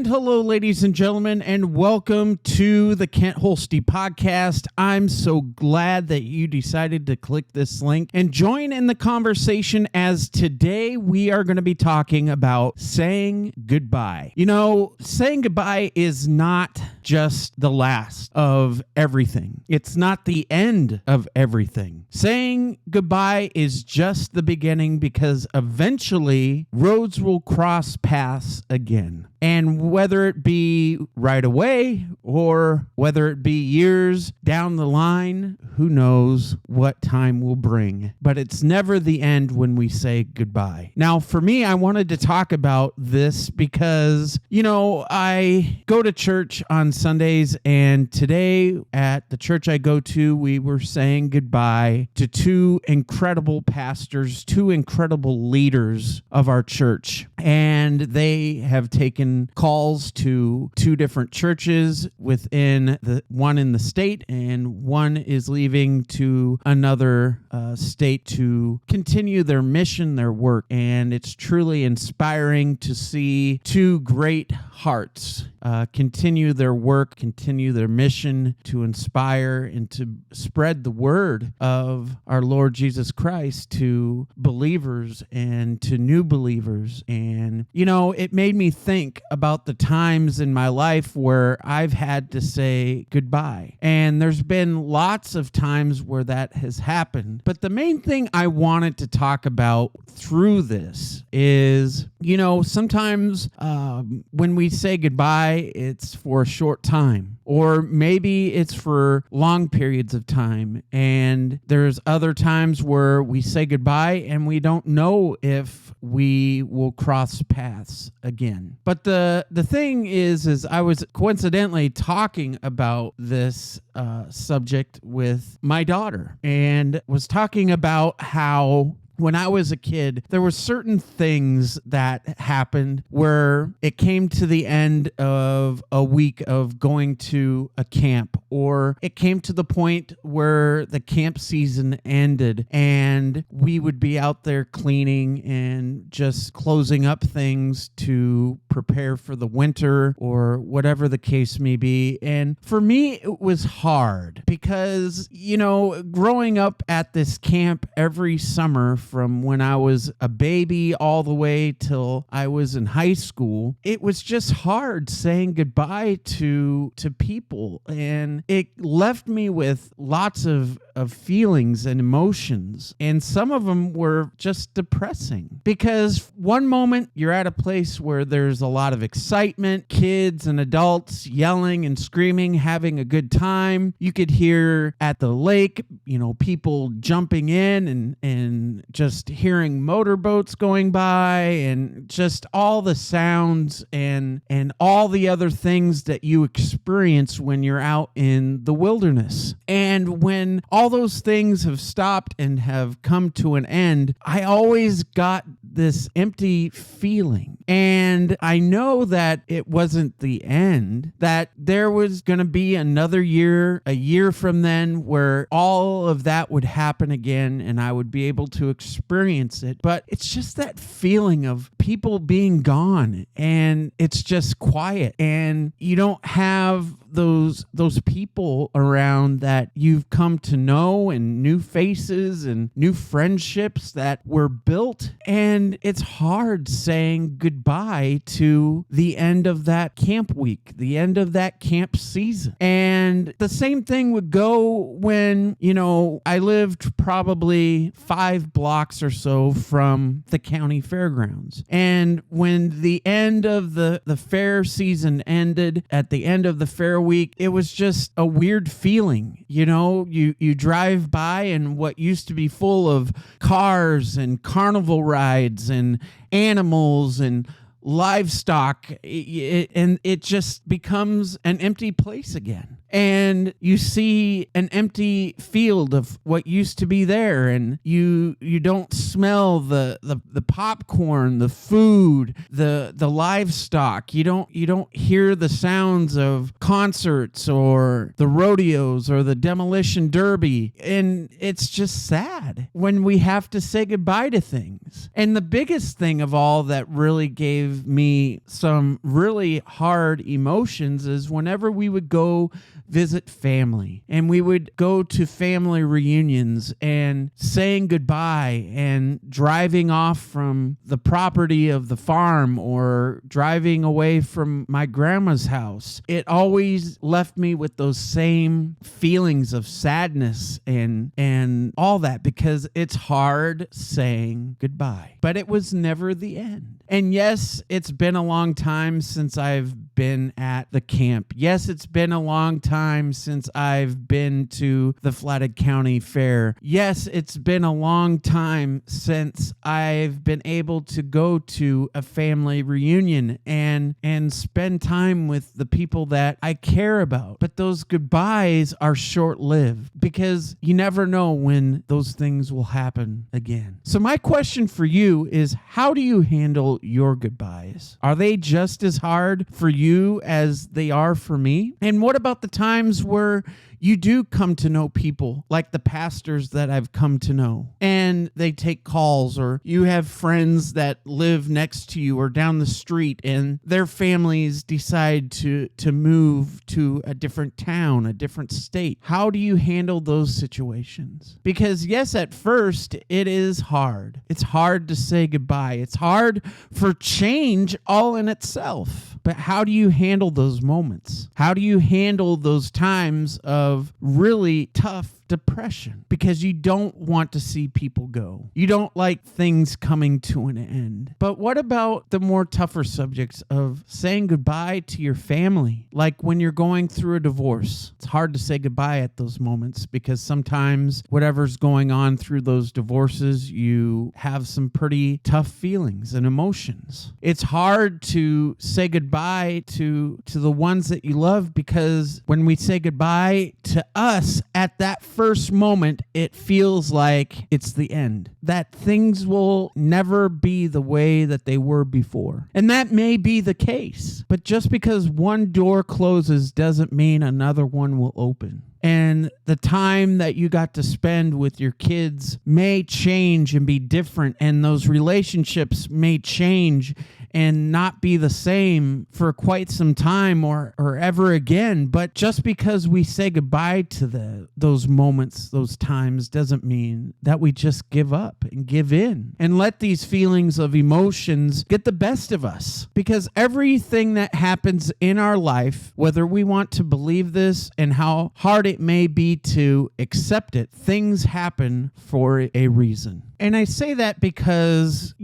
hello, ladies and gentlemen, and welcome to the Kent Holste podcast. I'm so glad that you decided to click this link and join in the conversation, as today we are going to be talking about saying goodbye. You know, saying goodbye is not just the last of everything. It's not the end of everything. Saying goodbye is just the beginning, because eventually roads will cross paths again. And whether it be right away or whether it be years down the line, who knows what time will bring. But it's never the end when we say goodbye. Now, for me, I wanted to talk about this because, you know, I go to church on Sundays, and today at the church I go to, we were saying goodbye to two incredible pastors, two incredible leaders of our church. And they have taken calls to two different churches within the one in the state, and one is leaving to another state to continue their mission, their work. And it's truly inspiring to see two great hearts continue their work, continue their mission to inspire and to spread the word of our Lord Jesus Christ to believers and to new believers. And, you know, it made me think about the times in my life where I've had to say goodbye. And there's been lots of times where that has happened. But the main thing I wanted to talk about through this is, you know, sometimes when we say goodbye, it's for a short time, or maybe it's for long periods of time. And there's other times where we say goodbye and we don't know if we will cross paths again. But the thing is I was coincidentally talking about this subject with my daughter, and was talking about how when I was a kid, there were certain things that happened where it came to the end of a week of going to a camp, or it came to the point where the camp season ended and we would be out there cleaning and just closing up things to prepare for the winter or whatever the case may be. And for me, it was hard because, you know, growing up at this camp every summer from when I was a baby all the way till I was in high school, it was just hard saying goodbye to people. And it left me with lots of feelings and emotions. And some of them were just depressing, because one moment you're at a place where there's a lot of excitement, kids and adults yelling and screaming, having a good time. You could hear at the lake, you know, people jumping in and just hearing motorboats going by, and just all the sounds and all the other things that you experience when you're out in the wilderness. And when all those things have stopped and have come to an end, I always got this empty feeling. And I know that it wasn't the end, that there was going to be another year, a year from then, where all of that would happen again and I would be able to experience it. But it's just that feeling of people being gone, and it's just quiet, and you don't have those people around that you've come to know, and new faces and new friendships that were built. And it's hard saying goodbye to the end of that camp week, the end of that camp season. And the same thing would go when, you know, I lived probably 5 blocks or so from the county fairgrounds. And when the end of the fair season ended, at the end of the fair week, it was just a weird feeling. You know, you drive by, and what used to be full of cars and carnival rides and animals and livestock, and it just becomes an empty place again. and you see an empty field of what used to be there, and you don't smell the popcorn, the food, the livestock. You don't hear the sounds of concerts or the rodeos or the demolition derby, and it's just sad when we have to say goodbye to things. And the biggest thing of all that really gave me some really hard emotions is whenever we would go visit family, and we would go to family reunions and saying goodbye and driving off from the property of the farm or driving away from my grandma's house. It always left me with those same feelings of sadness and all that, because it's hard saying goodbye. But it was never the end. And yes, it's been a long time since I've been at the camp. Yes, it's been a long time since I've been to the Flathead County Fair. Yes, it's been a long time since I've been able to go to a family reunion and spend time with the people that I care about. But those goodbyes are short-lived, because you never know when those things will happen again. So my question for you is, how do you handle your goodbyes? Are they just as hard for you as they are for me? And what about the times where you do come to know people like the pastors that I've come to know, and they take calls, or you have friends that live next to you or down the street, and their families decide to move to a different town, a different state? How do you handle those situations? Because yes, at first it is hard. It's hard to say goodbye. It's hard for change all in itself. But how do you handle those moments? How do you handle those times of really tough depression? Because you don't want to see people go. You don't like things coming to an end. But what about the more tougher subjects of saying goodbye to your family? Like when you're going through a divorce, it's hard to say goodbye at those moments, because sometimes whatever's going on through those divorces, you have some pretty tough feelings and emotions. It's hard to say goodbye to the ones that you love, because when we say goodbye to us at that first moment, it feels like it's the end, that things will never be the way that they were before. And that may be the case, but just because one door closes doesn't mean another one will open. And the time that you got to spend with your kids may change and be different, and those relationships may change and not be the same for quite some time or ever again. But just because we say goodbye to those moments, those times, doesn't mean that we just give up and give in and let these feelings of emotions get the best of us. Because everything that happens in our life, whether we want to believe this and how hard it may be to accept it, things happen for a reason. And I say that because,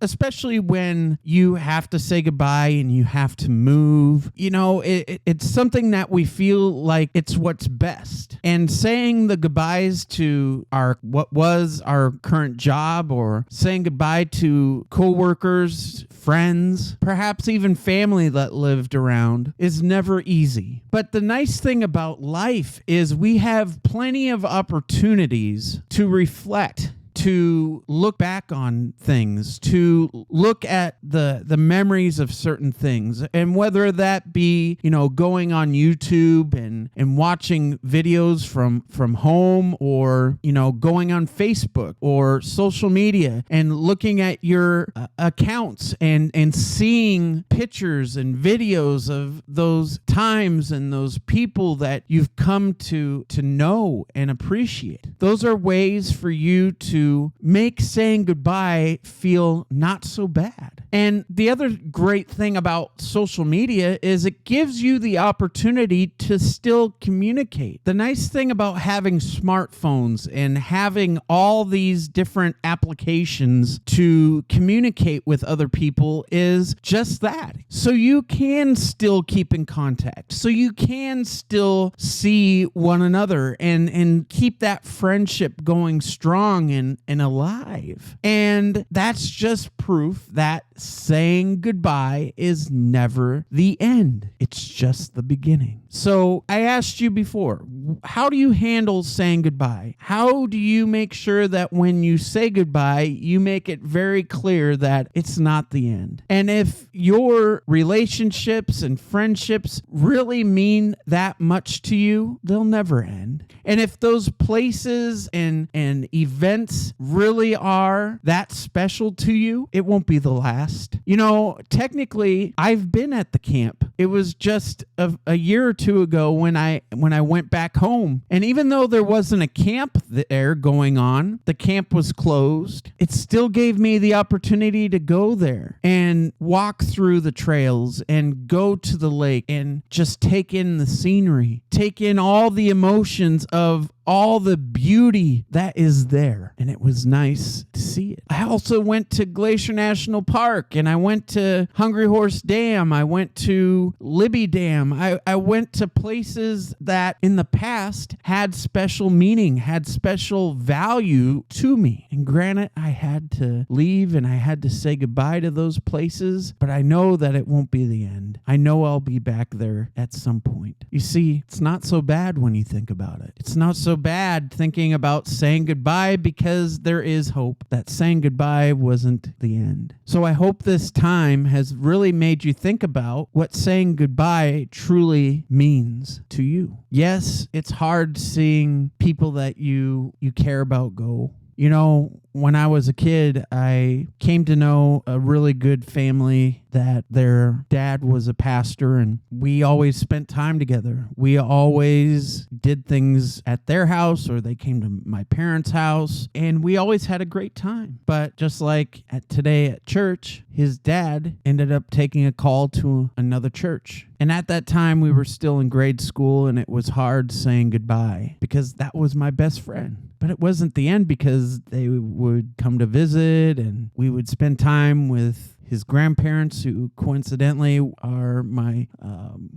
especially when you have to say goodbye and you have to move, it's something that we feel like it's what's best. And saying the goodbyes to what was our current job, or saying goodbye to coworkers, friends, perhaps even family that lived around, is never easy. But the nice thing about life is we have plenty of opportunities to reflect, to look back on things, to look at the memories of certain things. And whether that be, going on YouTube and watching videos from home, or, going on Facebook or social media and looking at your accounts and seeing pictures and videos of those times and those people that you've come to know and appreciate. Those are ways for you to make saying goodbye feel not so bad. And the other great thing about social media is it gives you the opportunity to still communicate. The nice thing about having smartphones and having all these different applications to communicate with other people is just that. So you can still keep in contact. So you can still see one another and keep that friendship going strong and alive. And that's just proof that saying goodbye is never the end. It's just the beginning. So I asked you before, how do you handle saying goodbye? How do you make sure that when you say goodbye, you make it very clear that it's not the end? And if your relationships and friendships really mean that much to you, they'll never end. And if those places and events really are that special to you, it won't be the last. You know, technically, I've been at the camp. It was just a year or two ago when I went back home. And even though there wasn't a camp there going on, the camp was closed, it still gave me the opportunity to go there and walk through the trails and go to the lake and just take in the scenery, take in all the emotions of all the beauty that is there. And it was nice to see it. I also went to Glacier National Park, and I went to Hungry Horse Dam. I went to Libby Dam. I went to places that in the past had special meaning, had special value to me. And granted, I had to leave and I had to say goodbye to those places, but I know that it won't be the end. I know I'll be back there at some point. You see, it's not so bad when you think about it. It's not so bad thinking about saying goodbye, because there is hope that saying goodbye wasn't the end. So I hope this time has really made you think about what saying goodbye truly means to you. Yes, it's hard seeing people that you care about go. You know, when I was a kid, I came to know a really good family that their dad was a pastor, and we always spent time together. We always did things at their house, or they came to my parents' house, and we always had a great time. But just like today at church, his dad ended up taking a call to another church. And at that time, we were still in grade school, and it was hard saying goodbye because that was my best friend. But it wasn't the end, because they would come to visit and we would spend time with his grandparents, who coincidentally are my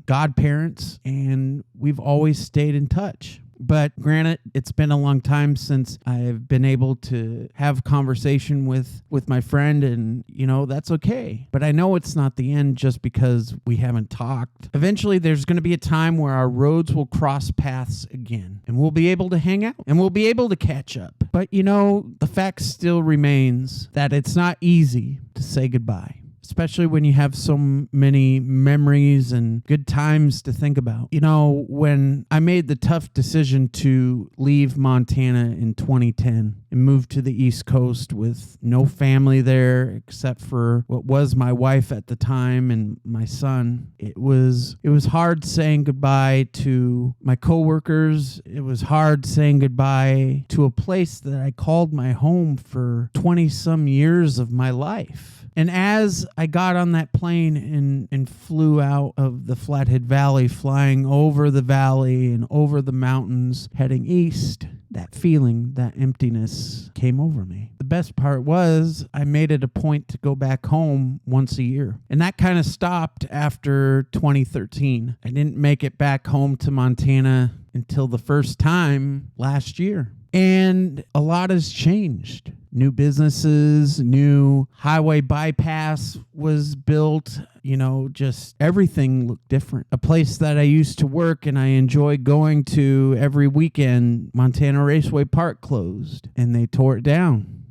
godparents, and we've always stayed in touch. But granted, it's been a long time since I've been able to have conversation with my friend, and, you know, that's okay. But I know it's not the end just because we haven't talked. Eventually, there's going to be a time where our roads will cross paths again, and we'll be able to hang out, and we'll be able to catch up. But, you know, the fact still remains that it's not easy to say goodbye, especially when you have so many memories and good times to think about. You know, when I made the tough decision to leave Montana in 2010 and move to the East Coast with no family there except for what was my wife at the time and my son, it was hard saying goodbye to my coworkers. It was hard saying goodbye to a place that I called my home for 20 some years of my life. And as I got on that plane and flew out of the Flathead Valley, flying over the valley and over the mountains, heading east, that feeling, that emptiness came over me. The best part was I made it a point to go back home once a year. And that kind of stopped after 2013. I didn't make it back home to Montana until the first time last year. And a lot has changed. New businesses, new highway bypass was built, you know, just everything looked different. A place that I used to work and I enjoyed going to every weekend, Montana Raceway Park, closed and they tore it down.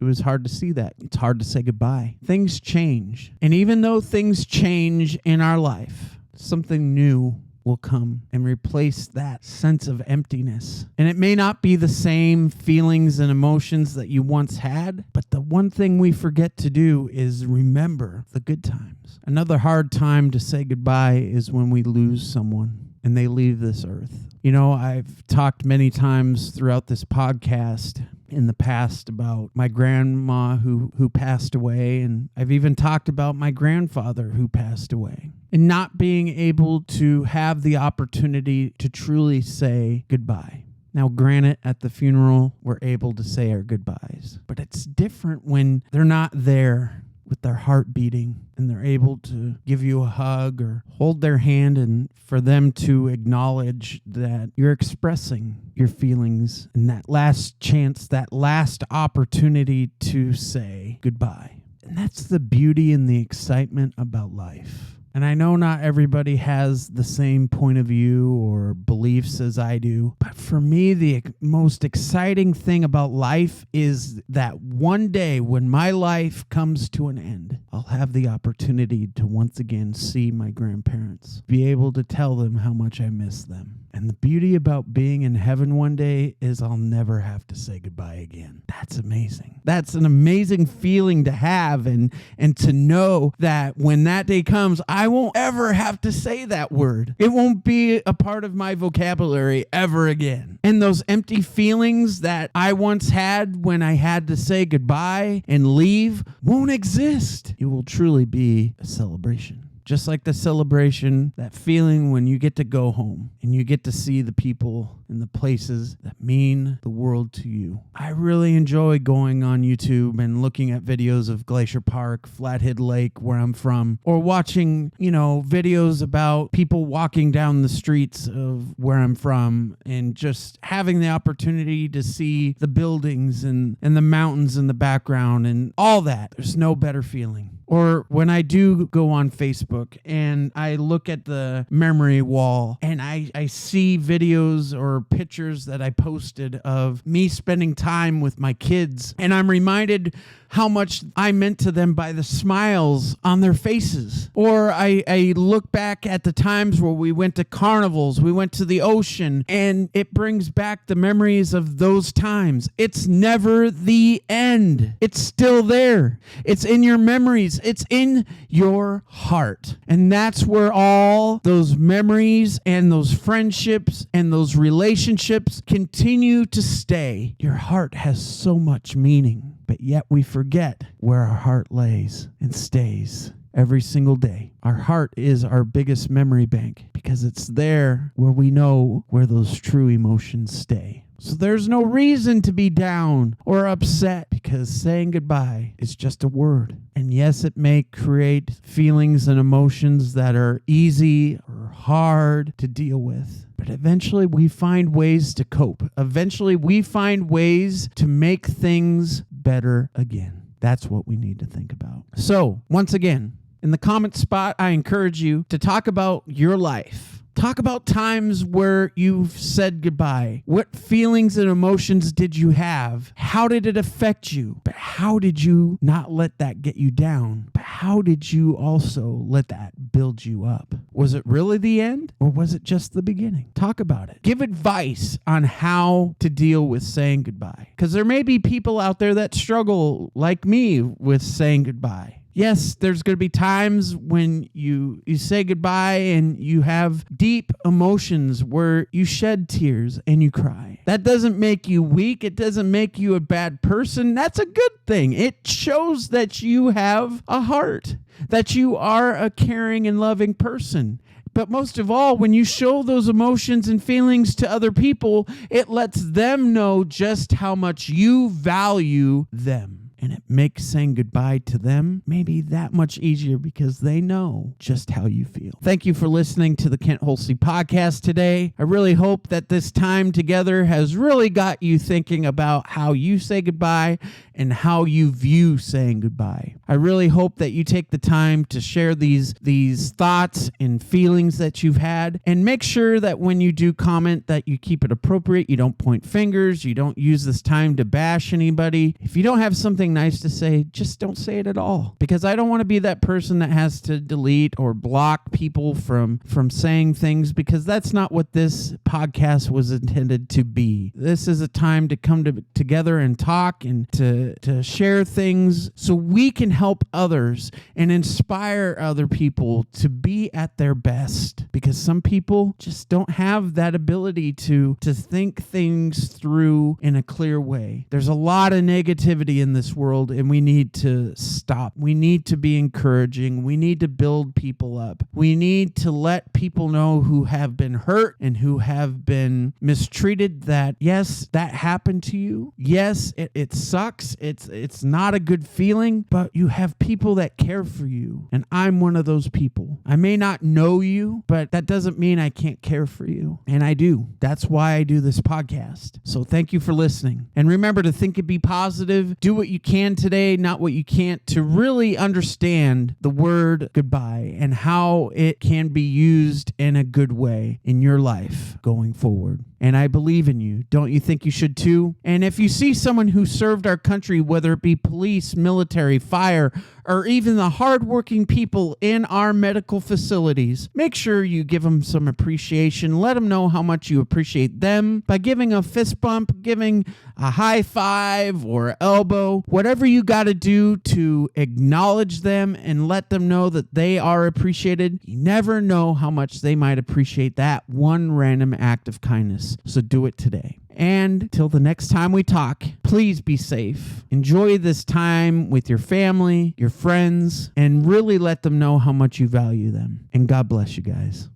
It was hard to see that. It's hard to say goodbye. Things change. And even though things change in our life, something new will come and replace that sense of emptiness. And it may not be the same feelings and emotions that you once had, but the one thing we forget to do is remember the good times. Another hard time to say goodbye is when we lose someone and they leave this earth. You know, I've talked many times throughout this podcast in the past about my grandma who passed away, and I've even talked about my grandfather who passed away, and not being able to have the opportunity to truly say goodbye. Now, granted, at the funeral, we're able to say our goodbyes, but it's different when they're not there with their heart beating and they're able to give you a hug or hold their hand, and for them to acknowledge that you're expressing your feelings, and that last chance, that last opportunity to say goodbye. And that's the beauty and the excitement about life. And I know not everybody has the same point of view or beliefs as I do, but for me, the most exciting thing about life is that one day when my life comes to an end, I'll have the opportunity to once again see my grandparents, be able to tell them how much I miss them. And the beauty about being in heaven one day is I'll never have to say goodbye again. That's amazing. That's an amazing feeling to have and to know that when that day comes, I won't ever have to say that word. It won't be a part of my vocabulary ever again. And those empty feelings that I once had when I had to say goodbye and leave won't exist. It will truly be a celebration. Just like the celebration, that feeling when you get to go home and you get to see the people and the places that mean the world to you. I really enjoy going on YouTube and looking at videos of Glacier Park, Flathead Lake, where I'm from, or watching, videos about people walking down the streets of where I'm from and just having the opportunity to see the buildings and the mountains in the background and all that. There's no better feeling. Or when I do go on Facebook and I look at the memory wall and I see videos or pictures that I posted of me spending time with my kids, and I'm reminded how much I meant to them by the smiles on their faces. Or I look back at the times where we went to carnivals, we went to the ocean, and it brings back the memories of those times. It's never the end. It's still there. It's in your memories. It's in your heart. And that's where all those memories and those friendships and those relationships continue to stay. Your heart has so much meaning. But yet we forget where our heart lays and stays every single day. Our heart is our biggest memory bank because it's there where we know where those true emotions stay. So there's no reason to be down or upset because saying goodbye is just a word. And yes, it may create feelings and emotions that are easy or hard to deal with. But eventually we find ways to cope. Eventually we find ways to make things better again. That's what we need to think about. So once again, in the comment spot, I encourage you to talk about your life. Talk about times where you've said goodbye. What feelings and emotions did you have? How did it affect you? But how did you not let that get you down? But how did you also let that build you up? Was it really the end or was it just the beginning? Talk about it. Give advice on how to deal with saying goodbye. Because there may be people out there that struggle like me with saying goodbye. Yes, there's going to be times when you say goodbye and you have deep emotions where you shed tears and you cry. That doesn't make you weak. It doesn't make you a bad person. That's a good thing. It shows that you have a heart, that you are a caring and loving person. But most of all, when you show those emotions and feelings to other people, it lets them know just how much you value them. And it makes saying goodbye to them maybe that much easier because they know just how you feel. Thank you for listening to the Kent Holste podcast today. I really hope that this time together has really got you thinking about how you say goodbye and how you view saying goodbye. I really hope that you take the time to share these thoughts and feelings that you've had, and make sure that when you do comment that you keep it appropriate. You don't point fingers. You don't use this time to bash anybody. If you don't have something nice to say, just don't say it at all, because I don't want to be that person that has to delete or block people from saying things, because that's not what this podcast was intended to be. This is a time to come together and talk and to share things so we can help others and inspire other people to be at their best, because some people just don't have that ability to think things through in a clear way. There's a lot of negativity in this world, and we need to stop. We need to be encouraging. We need to build people up. We need to let people know who have been hurt and who have been mistreated that, yes, that happened to you. Yes, it sucks. It's not a good feeling, but you have people that care for you. And I'm one of those people. I may not know you, but that doesn't mean I can't care for you. And I do. That's why I do this podcast. So thank you for listening. And remember to think and be positive. Do what you can today, not what you can't, to really understand the word goodbye and how it can be used in a good way in your life going forward. And I believe in you. Don't you think you should too? And if you see someone who served our country, whether it be police, military, fire, or even the hardworking people in our medical facilities, make sure you give them some appreciation. Let them know how much you appreciate them by giving a fist bump, giving a high five or elbow, whatever you got to do to acknowledge them and let them know that they are appreciated. You never know how much they might appreciate that one random act of kindness. So do it today. And till the next time we talk, please be safe. Enjoy this time with your family, your friends, and really let them know how much you value them. And God bless you guys.